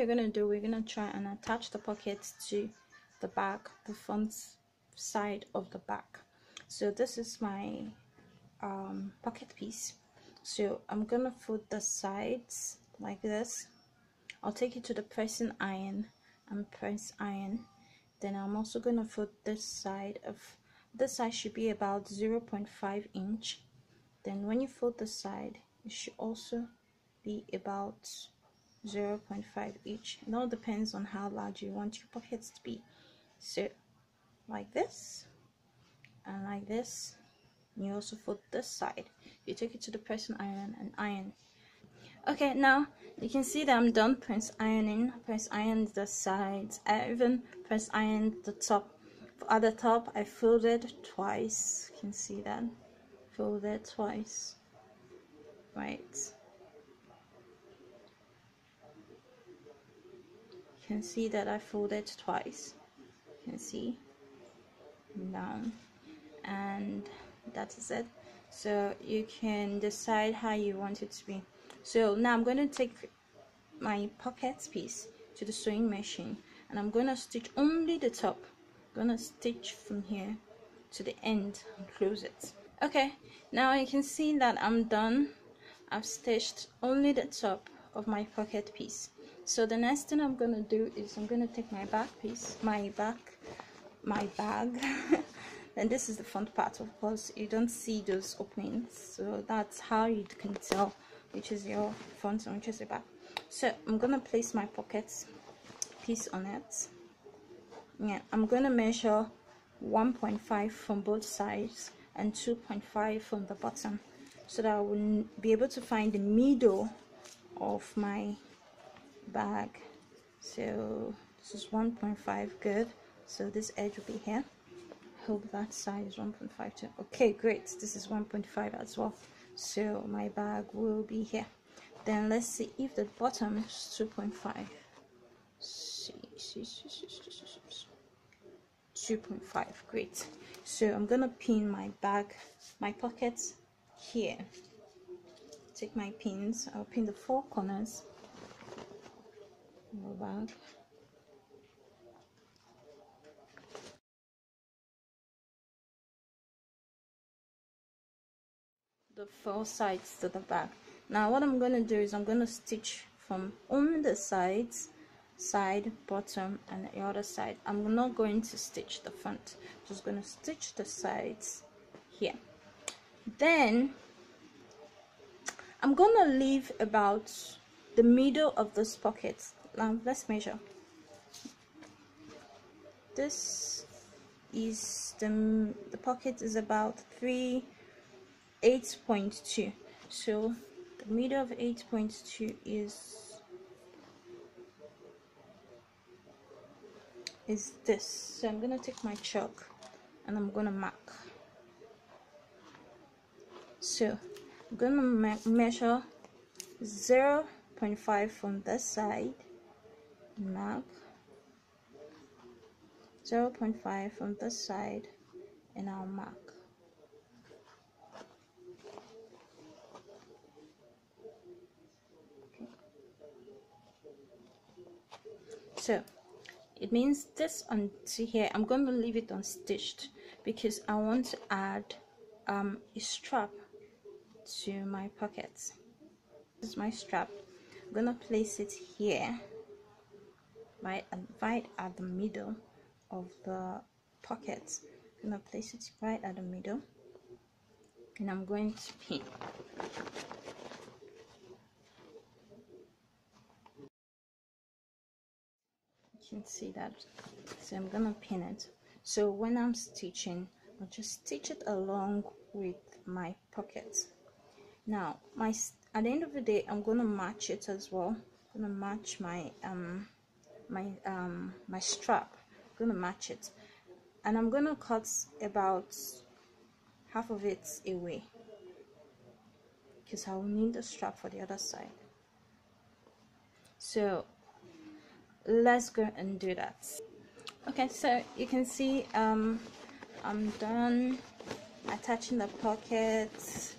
we're gonna do, we're gonna try and attach the pockets to the back, the front side of the back. So this is my pocket piece. So I'm gonna fold the sides like this. I'll take it to the pressing iron and press iron. Then I'm also gonna fold this side. This side should be about 0.5 inch. Then when you fold the side, it should also be about 0.5 each. It all depends on how large you want your pockets to be. So like this and like this. You also fold this side. You take it to the pressing iron and iron. Okay, now you can see that I'm done press ironing. Press iron the sides. I even press iron the top. At the top, I folded twice. You can see that. Folded twice. Right. You can see that I folded twice. You can see down, and that is it. So you can decide how you want it to be. So now I'm going to take my pocket piece to the sewing machine, and I'm going to stitch only the top. I'm going to stitch from here to the end and close it. Okay, now you can see that I'm done. I've stitched only the top of my pocket piece. So the next thing I'm going to do is I'm going to take my back piece, my bag and this is the front part. Of course you don't see those openings, so that's how you can tell which is your front and which is your back. So I'm gonna place my pocket piece on it. Yeah, I'm gonna measure 1.5 from both sides and 2.5 from the bottom, so that I will be able to find the middle of my bag. So this is 1.5, good. So this edge will be here. I hope that side is 1.5 too. Okay, great. This is 1.5 as well. So my bag will be here. Then let's see if the bottom is 2.5. See. 2.5. Great. So I'm gonna pin my bag, my pockets here. Take my pins. I'll pin the 4 corners of the bag. The 4 sides to the back. Now what I'm going to do is I'm going to stitch from only the sides, side, bottom, and the other side. I'm not going to stitch the front, just going to stitch the sides here. Then I'm going to leave about the middle of this pocket. Now let's measure. This is the pocket is about 8.2. So the middle of 8.2 is this. So I'm gonna take my chalk and I'm gonna mark. So I'm gonna measure 0.5 from this side, mark 0.5 from this side, and I'll mark. So it means this onto here. I'm going to leave it unstitched because I want to add a strap to my pockets. This is my strap. I'm going to place it here, right at the middle of the pockets. I'm going to place it right at the middle, and I'm going to pin. You can see that. So I'm gonna pin it. So when I'm stitching, I'll just stitch it along with my pocket. Now at the end of the day, I'm gonna match it as well. I'm gonna match my my strap. I'm gonna match it, and I'm gonna cut about half of it away because I will need the strap for the other side. So let's go and do that. Okay, so you can see I'm done attaching the pockets,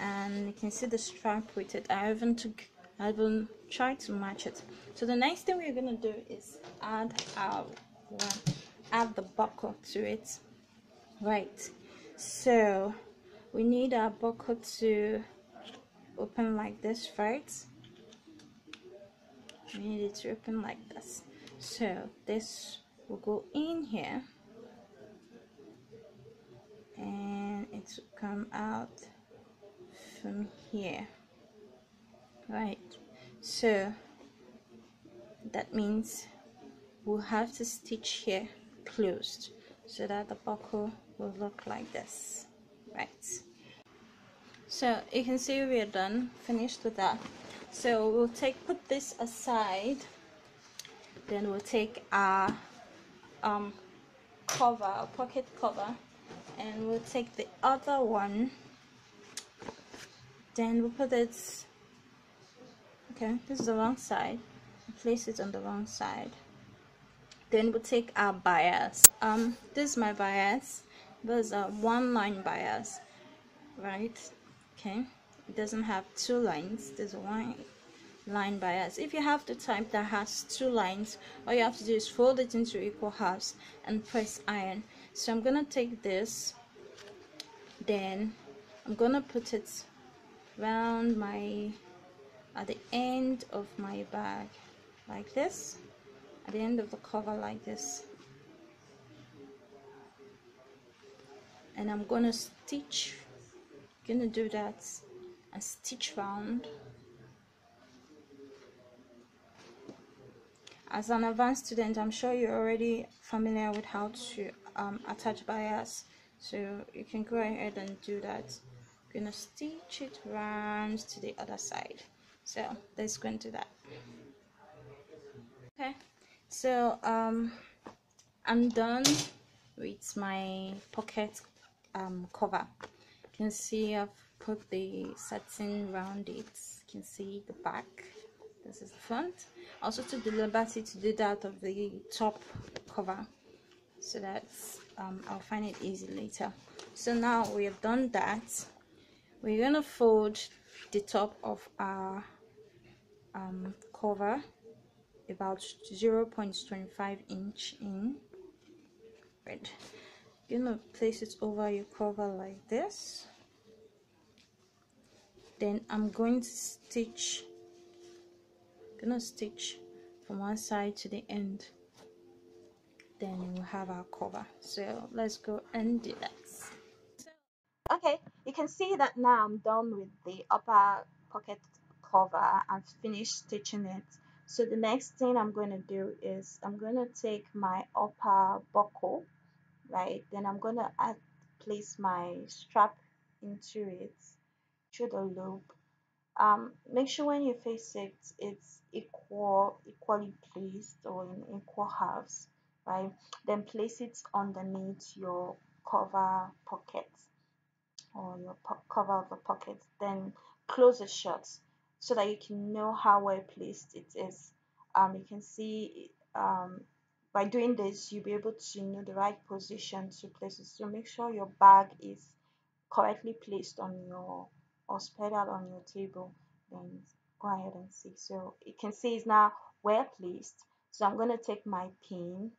and you can see the strap with it. I even took I will try to match it. So the next thing we're gonna do is add the buckle to it. Right, so we need our buckle to open like this, right? We need it to open like this. So this will go in here and it will come out from here, right? So that means we'll have to stitch here closed so that the buckle will look like this, right? So you can see we are done, finished with that. So we'll put this aside, then we'll take our pocket cover, and we'll take the other one, then we'll put it, okay, this is the wrong side, place it on the wrong side. Then we'll take our bias. This is my bias. There's a one line bias, right? Okay, it doesn't have two lines, there's a one line bias. If you have the type that has two lines, all you have to do is fold it into equal halves and press iron. So I'm gonna take this, then I'm gonna put it around at the end of my bag like this, at the end of the cover like this, and I'm gonna do that and stitch round. As an advanced student, I'm sure you're already familiar with how to attach bias, so you can go ahead and do that. I'm gonna stitch it round to the other side. So let's go into that. Okay, so I'm done with my pocket cover. You can see I've put the satin around it. You can see the back, this is the front. I also took the liberty to do that of the top cover, so that I'll find it easy later. So now we have done that, we're gonna fold the top of our cover about 0.25 inch in. Right, you're gonna place it over your cover like this. Then I'm going to stitch from one side to the end, then we'll have our cover. So let's go and do that. Okay, you can see that now I'm done with the upper pocket cover and finished stitching it. So the next thing I'm going to do is I'm going to take my upper buckle, right? Then I'm going to place my strap into it through the loop. Make sure when you face it, it's equally placed or in equal halves, right? Then place it underneath your cover pocket or your cover of the pocket. Then close it shut so that you can know how well placed it is. You can see by doing this, you'll be able to know the right position to place it. So make sure your bag is correctly placed on your or spread out on your table. Then go ahead and see. So you can see it's now well placed. So I'm going to take my pin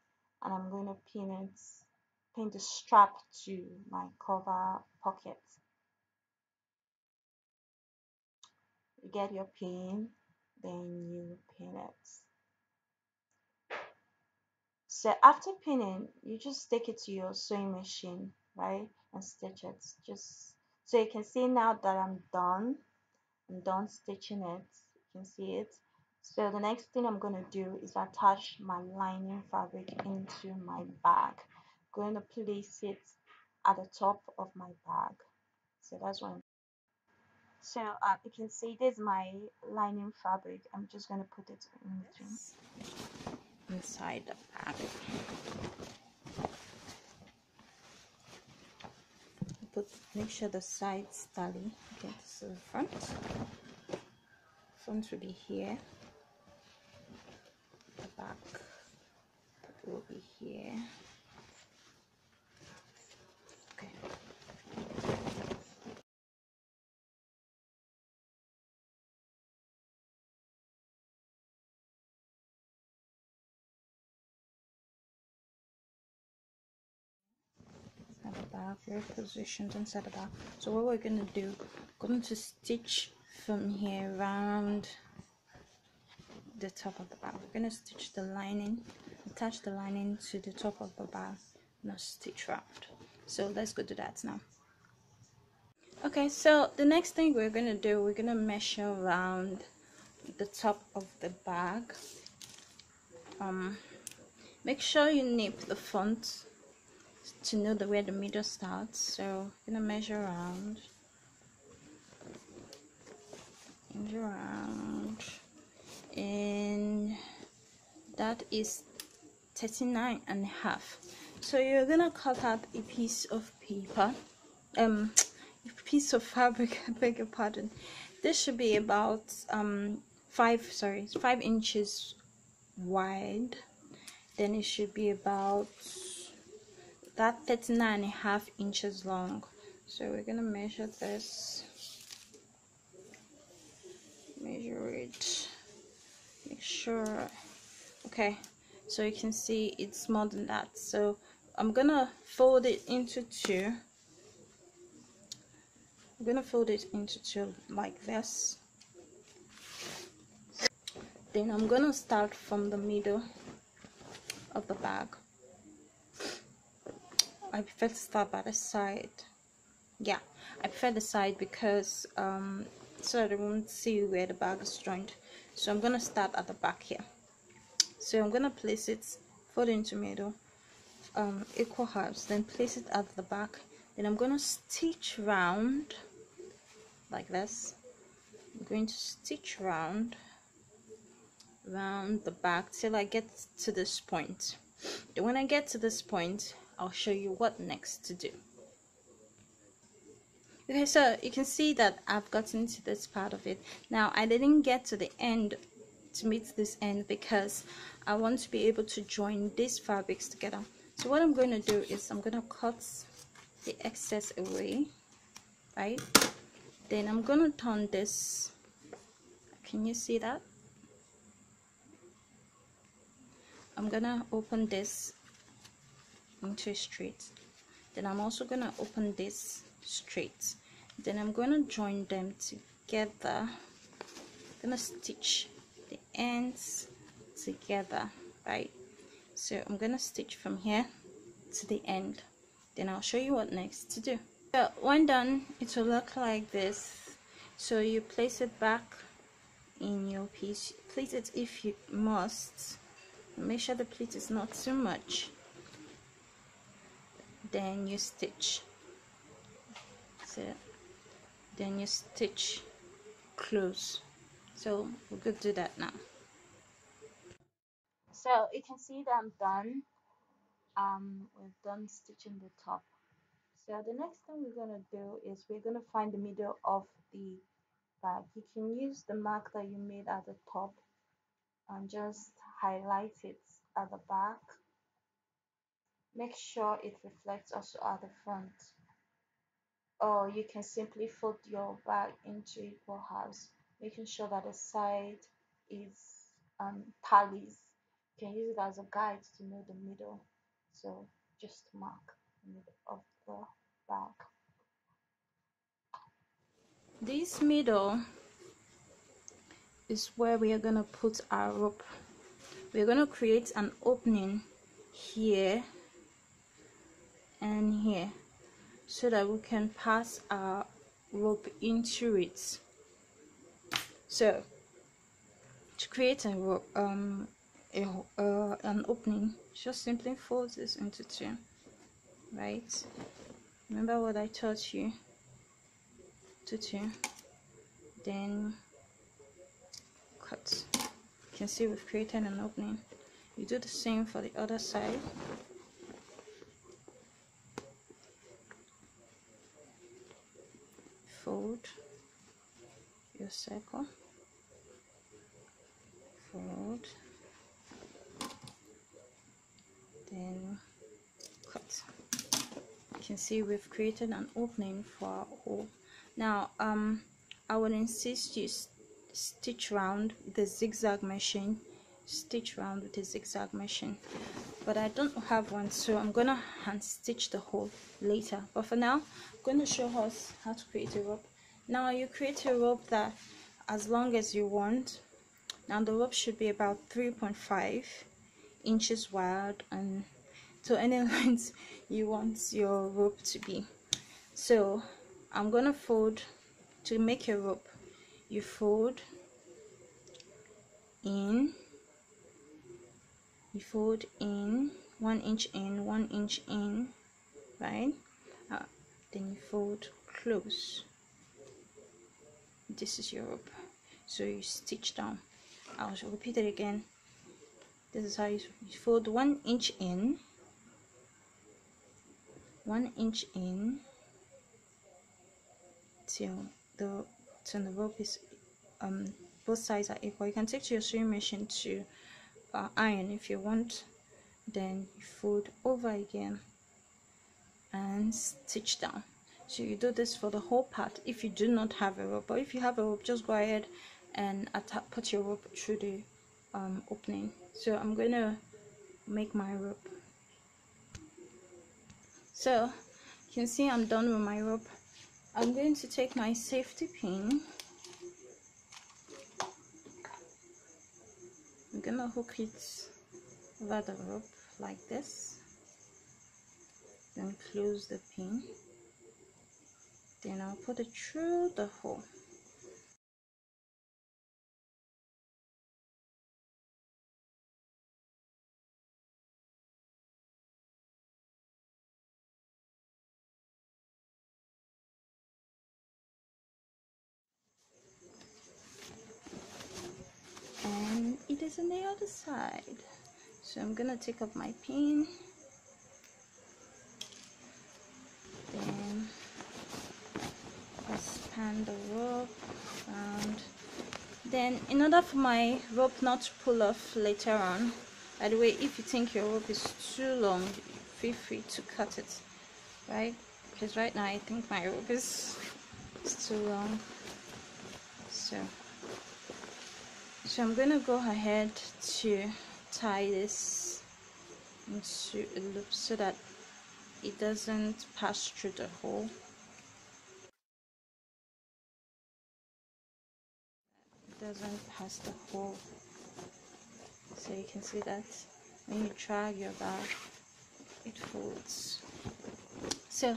and I'm going to pin the strap to my cover pocket. You get your pin, then you pin it. So after pinning, you just take it to your sewing machine, right, and stitch it. Just so you can see now that I'm done stitching it. You can see it. So the next thing I'm going to do is attach my lining fabric into my bag. I'm going to place it at the top of my bag. So that's what I'm. So you can see this is my lining fabric. I'm just going to put it in between inside the bag. Make sure the sides tally. Okay, this is the front. Front will be here. The back will be here. Okay. at the back, very positioned inside the back. So what we're going to do, we're going to stitch from here around the top of the bag. We're going to stitch the lining, attach the lining to the top of the bag, and stitch round. So let's go do that now. Okay, so the next thing we're going to do, we're going to measure around the top of the bag. Make sure you nip the front to know where the middle starts. So I'm gonna measure around, and that is 39.5. So you're gonna cut out a piece of paper, a piece of fabric. I beg your pardon. This should be about 5 inches wide. Then it should be about that 39.5 inches long. So we're gonna measure this, measure it, make sure. Okay, so you can see it's more than that. So I'm gonna fold it into two. I'm gonna fold it into two like this. Then I'm gonna start from the middle of the bag. I prefer to start by the side. Yeah, I prefer the side because so that I won't see where the bag is joined. So I'm gonna start at the back here. So I'm gonna place it, fold into middle, equal halves, then place it at the back. Then I'm gonna stitch round like this. I'm going to stitch round the back till I get to this point. Then when I get to this point, I'll show you what next to do. Okay, so you can see that I've gotten to this part of it. Now I didn't get to the end, to meet this end, because I want to be able to join these fabrics together. So what I'm going to do is I'm going to cut the excess away, right? Then I'm going to turn this. Can you see that? I'm going to open this into straight. Then I'm also going to open this straight. Then I'm going to join them together. I'm going to stitch the ends together, right? So I'm going to stitch from here to the end. Then I'll show you what next to do. So when done, it will look like this. So you place it back in your piece. Place it if you must. Make sure the pleat is not too much. Then you stitch. So then you stitch close. So we're going to do that now. So you can see that I'm done. We've done stitching the top. So the next thing we're going to do is we're going to find the middle of the bag. You can use the mark that you made at the top and just highlight it at the back. Make sure it reflects also at the front. Or you can simply fold your bag into equal halves, making sure that the side is tallies. You can use it as a guide to know the middle. So just mark the middle of the bag. This middle is where we are going to put our rope. We're going to create an opening here and here so that we can pass our rope into it. So to create a rope, an opening, just simply fold this into two, right? Remember what I taught you? To two, then cut. You can see we've created an opening. You do the same for the other side. Fold your circle, fold, then cut. You can see we've created an opening for our hole. Now I would insist you stitch round with the zigzag machine. Stitch round with the zigzag machine. but I don't have one, so I'm gonna hand stitch the hole later. But for now, I'm going to show us how to create a rope. Now you create a rope that as long as you want. Now the rope should be about 3.5 inches wide, and to any length you want your rope to be. So I'm gonna fold. To make a rope, you fold in, 1 inch in, 1 inch in, right? Then you fold close. This is your rope, so you stitch down. I'll repeat it again. This is how you fold 1 inch in, 1 inch in till the rope is both sides are equal. You can take to your sewing machine to iron if you want. Then you fold over again and stitch down. So you do this for the whole part if you do not have a rope. But if you have a rope, just go ahead and put your rope through the opening. So I'm going to make my rope. So you can see I'm done with my rope. I'm going to take my safety pin. I'm going to hook it over the rope like this. Then close the pin. Then I'll put it through the hole. And it is on the other side. So I'm gonna take up my pin, then expand the rope around. Then in order for my rope not to pull off later on, by the way, if you think your rope is too long, feel free to cut it, right? Because right now I think my rope is too long. So I'm gonna go ahead to tie this into a loop so that it doesn't pass through the hole. It doesn't pass the hole. So you can see that when you drag your bag, it folds. So